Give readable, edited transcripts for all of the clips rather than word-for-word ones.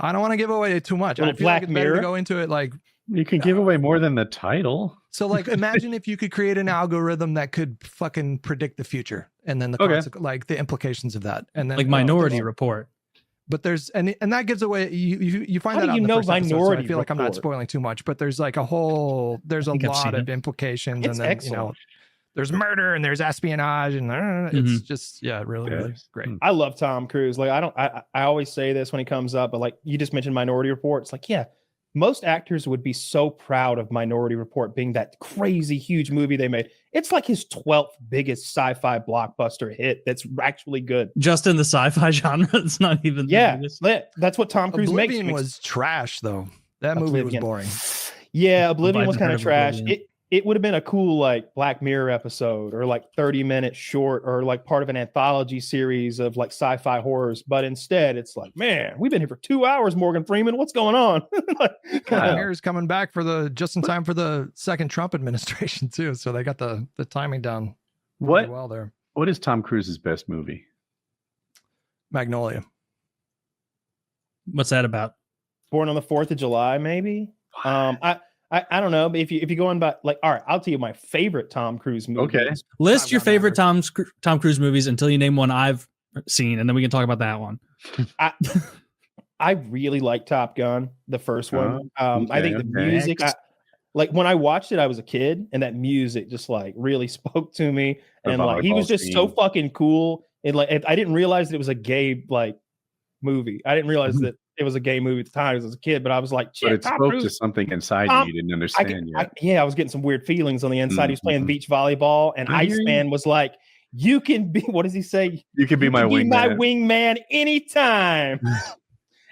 I don't want to give away too much. I feel Black like it's better Mirror? to go into it like You can give away more than the title. so. Like, imagine if you could create an algorithm that could fucking predict the future, and then the like the implications of that, and then like Minority Report. But there's and that gives away you find How that do out you in the know first episode, so Minority I feel like I'm not Report? spoiling too much, but there's like a lot of implications, It's and then excellent. there's murder and there's espionage, and it's just really great. I love Tom Cruise. Like I always say this when he comes up, but like you just mentioned Minority Report. It's like, yeah, most actors would be so proud of Minority Report being that crazy huge movie they made. It's like his 12th biggest sci-fi blockbuster hit that's actually good. Just in the sci-fi genre, it's not even the biggest. That's what Tom Cruise Oblivion makes. was trash though. That movie was boring. Yeah, Oblivion was kind of trash. Oblivion. It would have been a cool like Black Mirror episode or like 30-minute short or like part of an anthology series of like sci-fi horrors. But instead, it's like, man, we've been here for 2 hours, Morgan Freeman. What's going on? Black Mirror's coming back just in time for the second Trump administration too. So they got the timing down really well there. What is Tom Cruise's best movie? Magnolia. What's that about? Born on the 4th of July, maybe. I don't know, but if you go on by like, all right, I'll tell you my favorite Tom Cruise movie. Okay, list your favorite Tom Cruise movies until you name one I've seen, and then we can talk about that one. I really like Top Gun, the first one. I think the music, like when I watched it, I was a kid, and that music just like really spoke to me, and like he was just so fucking cool. And like I didn't realize that it was a gay like movie. I didn't realize that it was a gay movie at the time as a kid, but I was like, but it spoke to something inside you didn't understand yet. I was getting some weird feelings on the inside. He was playing beach volleyball, and Iceman was like, you can be, what does he say? You can be my wingman anytime.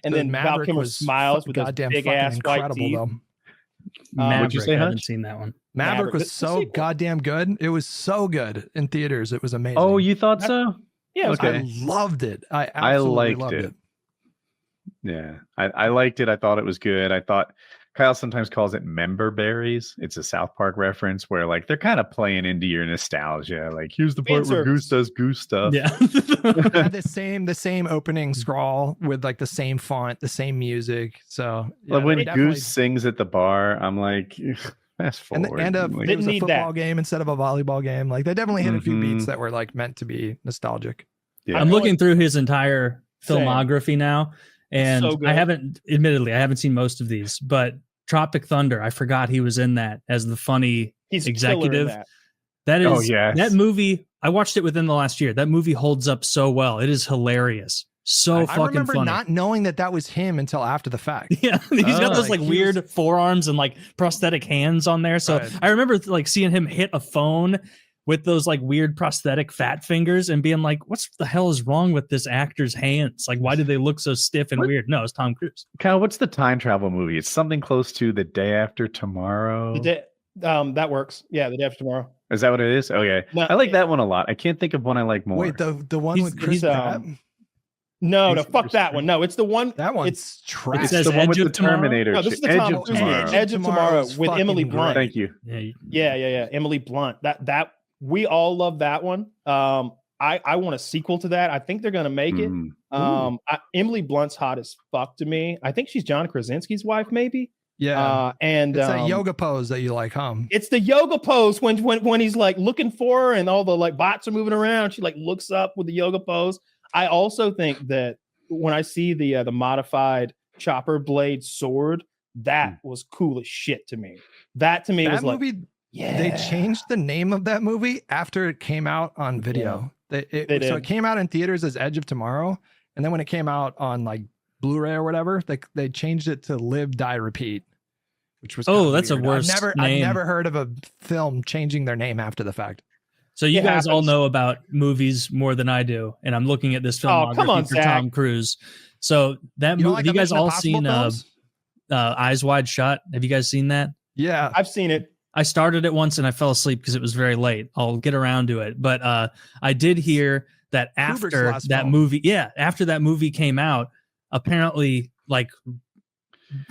And then Val Kilmer smiles with those big ass white teeth. What'd you say, I Hutch? haven't seen that one. Maverick was so goddamn good. It was so good in theaters. It was amazing. Oh, you thought so? Yeah, I loved it. I absolutely loved it. Yeah, I liked it. I thought it was good. I thought Kyle sometimes calls it member berries. It's a South Park reference where like they're kind of playing into your nostalgia. Like here's the part where Goose does Goose stuff. Yeah, the same opening scrawl with like the same font, the same music. So yeah, when Goose sings at the bar, I'm like, fast forward. And like, it was a football game instead of a volleyball game. Like they definitely hit a few beats that were like meant to be nostalgic. Yeah. I'm looking through his entire filmography now. And I haven't seen most of these, but Tropic Thunder, I forgot he was in that as the funny executive. That is that movie. I watched it within the last year. That movie holds up so well. It is hilarious. So fucking funny. I remember not knowing that was him until after the fact. Yeah, he's got those like weird forearms and like prosthetic hands on there. So I remember like seeing him hit a phone with those like weird prosthetic fat fingers and being like, what the hell is wrong with this actor's hands? Like, why do they look so stiff and weird? No, it's Tom Cruise. Kyle, what's the time travel movie? It's something close to The Day After Tomorrow. That works. Yeah, The Day After Tomorrow. Is that what it is? Okay. No, I like that one a lot. I can't think of one I like more. Wait, the one with Chris Pratt? No, fuck that one. No, it's the one. That one's it's trash. It's the one with the Terminator. No, this is the Edge of Tomorrow. Edge of Tomorrow with Emily Blunt. Thank you. Yeah. Emily Blunt. That we all love that one. I want a sequel to that. I think they're gonna make it. Emily Blunt's hot as fuck to me. I think she's John Krasinski's wife, maybe. Yeah. And it's that yoga pose that you like, huh? It's the yoga pose when he's like looking for her and all the like bots are moving around. She like looks up with the yoga pose. I also think that when I see the modified chopper blade sword, that was cool as shit to me. That to me was movie, like, yeah. They changed the name of that movie after it came out on video. Yeah. So it came out in theaters as Edge of Tomorrow, and then when it came out on like Blu-ray or whatever, they changed it to Live, Die, Repeat, which was that's weird. a worse name. I've never heard of a film changing their name after the fact. So you guys all know about movies more than I do, and I'm looking at this filmography for Tom Cruise. So that movie, have you guys all seen Eyes Wide Shut? Have you guys seen that? Yeah, I've seen it. I started it once and I fell asleep because it was very late. I'll get around to it, but I did hear that after that movie came out, apparently, like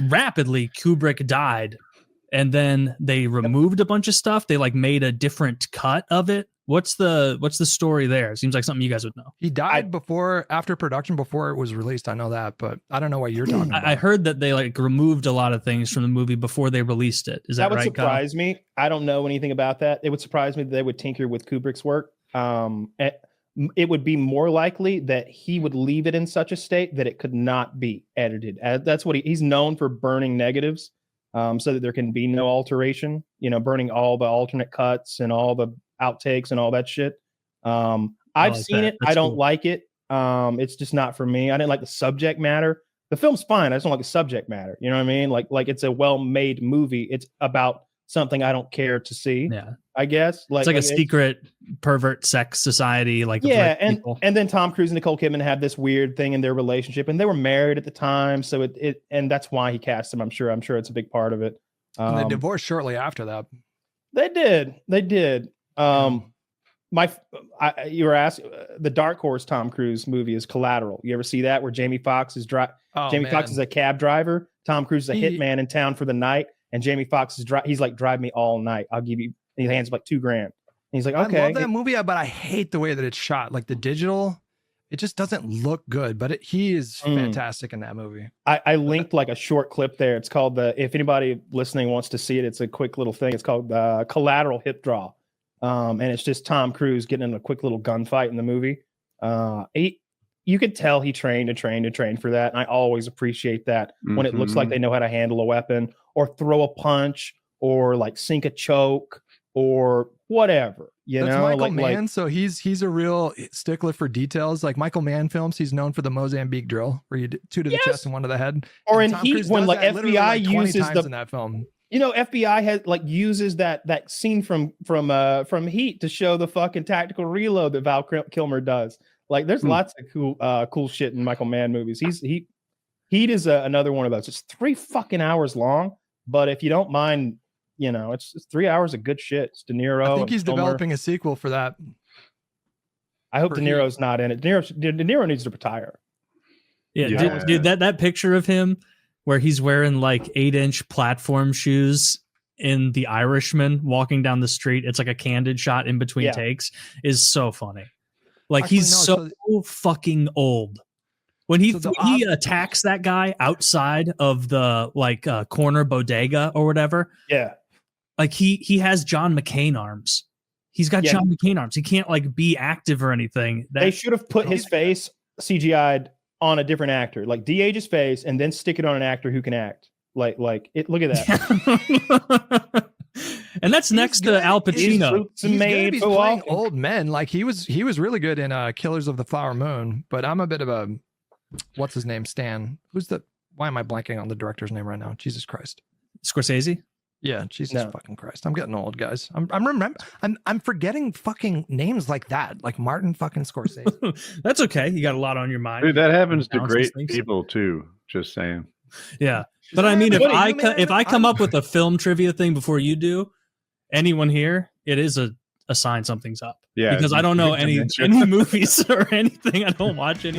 rapidly, Kubrick died. And then they removed a bunch of stuff. They like made a different cut of it What's the story there? It seems like something you guys would know. He died after production, before it was released. I know that, but I don't know what you're talking about. I heard that they like removed a lot of things from the movie before they released it. Is that right? That would surprise me. I don't know anything about that. It would surprise me that they would tinker with Kubrick's work. It would be more likely that he would leave it in such a state that it could not be edited. That's what he's known for, burning negatives, so that there can be no alteration. Burning all the alternate cuts and all the outtakes and all that shit. I've seen it. I don't like it. It's just not for me. I didn't like the subject matter. The film's fine. I just don't like the subject matter. You know what I mean? Like it's a well-made movie. It's about something I don't care to see. Yeah, I guess it's like a secret pervert sex society. Like, and then Tom Cruise and Nicole Kidman had this weird thing in their relationship, and they were married at the time. So and that's why he cast him. I'm sure it's a big part of it. And they divorced shortly after that. They did. You were asking, the Dark Horse Tom Cruise movie is Collateral. You ever see that, where Jamie Foxx is Foxx is a cab driver, Tom Cruise is a hitman in town for the night, and Jamie Foxx he's like, drive me all night, I'll give you, and he hands him like $2,000. And he's like, okay. I love that movie, but I hate the way that it's shot. Like the digital, it just doesn't look good, but he is fantastic in that movie. I linked like a short clip there. It's called if anybody listening wants to see it, it's a quick little thing. It's called Collateral Hip Draw. And it's just Tom Cruise getting in a quick little gunfight in the movie. You could tell he trained for that. And I always appreciate that when it looks like they know how to handle a weapon or throw a punch or like sink a choke or whatever. That's Michael Mann. So he's a real stickler for details. Like Michael Mann films, he's known for the Mozambique drill, where you do 2 to the chest and 1 to the head. Or in Heat, when like FBI uses in that film. FBI has uses that scene from Heat to show the fucking tactical reload that Val Kilmer does. Like, there's lots of cool shit in Michael Mann movies. Heat is another one of those. It's 3 fucking hours long, but if you don't mind, it's 3 hours of good shit. It's De Niro. I think he's developing a sequel for that. I hope De Niro's not in it. De Niro needs to retire. Yeah. Dude, that picture of him where he's wearing like 8-inch platform shoes in The Irishman walking down the street. It's like a candid shot in between takes, is so funny. Like, actually, he's so fucking old. When he attacks that guy outside of the corner bodega or whatever. Yeah. Like he has John McCain arms. He's got John McCain arms. He can't like be active or anything. They should have put his face CGI'd on a different actor. Like, de-age his face and then stick it on an actor who can act. Like it. Look at that. And that's next to Al Pacino. He's playing old men. Like he was really good in Killers of the Flower Moon. But I'm a bit of a what's his name? Stan. Why am I blanking on the director's name right now? Jesus Christ. Scorsese? Yeah, Jesus fucking Christ. I'm getting old, guys. I'm forgetting fucking names like that, like Martin fucking Scorsese. That's okay. You got a lot on your mind. Dude, that happens to great people too. Just saying. Yeah. But I mean, if I come up with a film trivia thing before you do, anyone here, it is a sign something's up. Yeah. Because I don't know any movies or anything. I don't watch it.